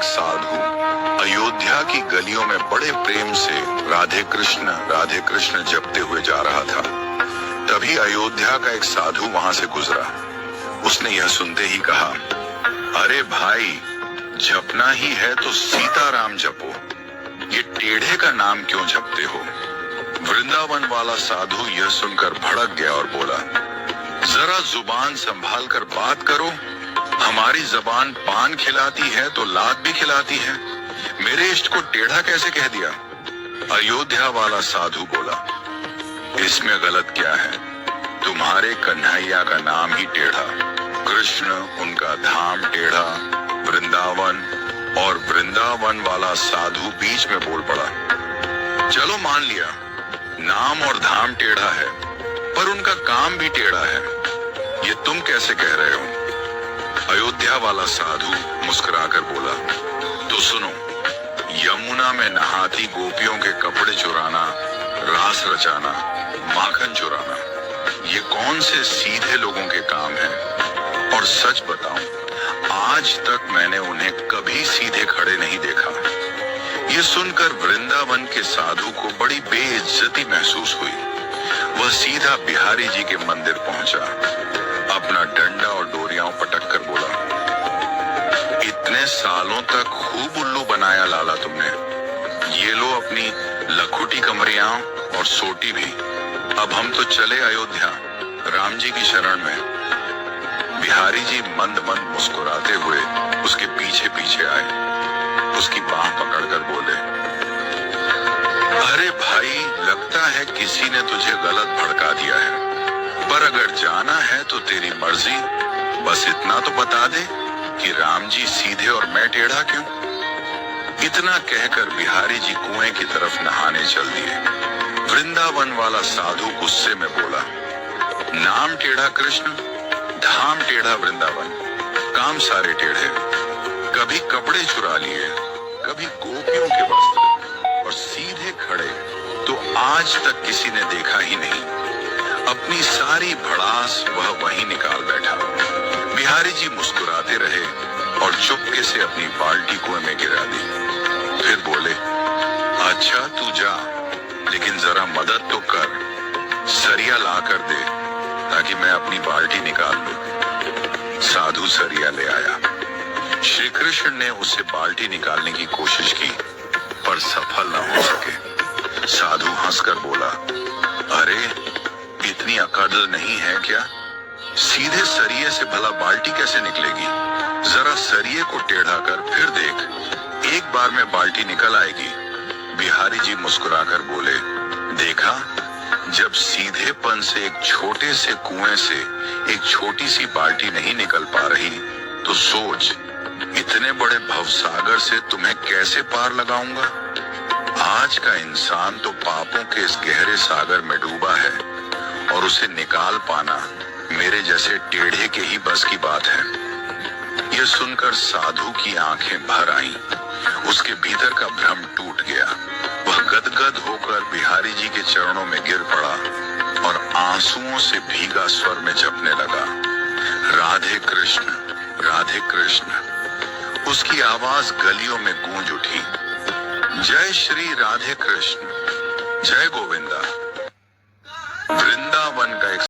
एक साधु अयोध्या की गलियों में बड़े प्रेम से राधे कृष्ण जपते हुए जा रहा था। तभी अयोध्या का एक साधु वहां से गुजरा। उसने यह सुनते ही कहा, अरे भाई, जपना ही है तो सीताराम जपो, ये टेढ़े का नाम क्यों जपते हो? वृंदावन वाला साधु यह सुनकर भड़क गया और बोला, जरा जुबान संभाल कर बात करो। हमारी जबान पान खिलाती है तो लात भी खिलाती है। मेरे इष्ट को टेढ़ा कैसे कह दिया? अयोध्या वाला साधु बोला, इसमें गलत क्या है? तुम्हारे कन्हैया का नाम ही टेढ़ा, कृष्ण उनका धाम टेढ़ा, वृंदावन। और वृंदावन वाला साधु बीच में बोल पड़ा, चलो मान लिया, नाम और धाम टेढ़ा है, पर उनका काम भी टेढ़ा है। ये तुम कैसे कह रहे हो? अयोध्या वाला साधु मुस्कुराकर बोला, तो सुनो, यमुना में नहाती गोपियों के कपड़े चुराना, रास रचाना, माखन चुराना, ये कौन से सीधे लोगों के काम हैं? और सच बताऊं, आज तक मैंने उन्हें कभी सीधे खड़े नहीं देखा। ये सुनकर वृंदावन के साधु को बड़ी बेइज्जती महसूस हुई। वह सीधा बिहारी जी के मंदिर पहुंचा, अपना डंडा और डोरियां पटक कर बोला, इतने सालों तक खूब उल्लू बनाया लाला तुमने, ये लो अपनी लखुटी कमरियां और सोटी भी। अब हम तो चले अयोध्या, राम जी की शरण में। बिहारी जी मंद मंद मुस्कुराते हुए उसके पीछे पीछे आए, उसकी बाह पकड़कर बोले, अरे भाई, लगता है किसी ने तुझे गलत भड़का दिया है, पर अगर जाना है तो तेरी मर्जी। बस इतना तो बता दे कि राम जी सीधे और मैं टेढ़ा क्यों? इतना कहकर बिहारी जी कुएं की तरफ नहाने चल दिए। वृंदावन वाला साधु गुस्से में बोला, नाम टेढ़ा कृष्ण, धाम टेढ़ा वृंदावन, काम सारे टेढ़े। कभी कपड़े चुरा लिए, कभी गोपियों के वस्त्र, और सीधे खड़े तो आज तक किसी ने देखा ही नहीं। अपनी सारी भड़ास वह वहीं निकाल बैठा। बिहारी जी मुस्कुराते रहे और चुपके से अपनी बाल्टी कुएं में गिरा दी। फिर बोले, अच्छा तू जा, लेकिन जरा मदद तो कर, सरिया ला कर दे ताकि मैं अपनी बाल्टी निकाल लूं। साधु सरिया ले आया। श्री कृष्ण ने उसे बाल्टी निकालने की कोशिश की, पर सफल न हो सके। साधु हंसकर बोला, अरे इतनी अकड़ नहीं है क्या? सीधे सरिये से भला बाल्टी कैसे निकलेगी? जरा सरिये को टेढ़ा कर फिर देख, एक बार में बाल्टी निकल आएगी। बिहारी जी मुस्कुराकर बोले, देखा, जब सीधेपन से एक छोटे से कुएं से एक छोटी सी बाल्टी नहीं निकल पा रही, तो सोच, इतने बड़े भवसागर से तुम्हें कैसे पार लगाऊंगा? आज का इंसान तो पापों के इस गहरे सागर में डूबा है, और उसे निकाल पाना मेरे जैसे टेढ़े के ही बस की बात है। यह सुनकर साधु की आंखें भर आईं, उसके भीतर का भ्रम टूट गया। वह गदगद होकर बिहारी जी के चरणों में गिर पड़ा और आंसुओं से भीगा स्वर में जपने लगा, राधे कृष्ण, राधे कृष्ण। उसकी आवाज गलियों में गूंज उठी, जय श्री राधे कृष्ण, जय गोविंदा। वृंदावन का एक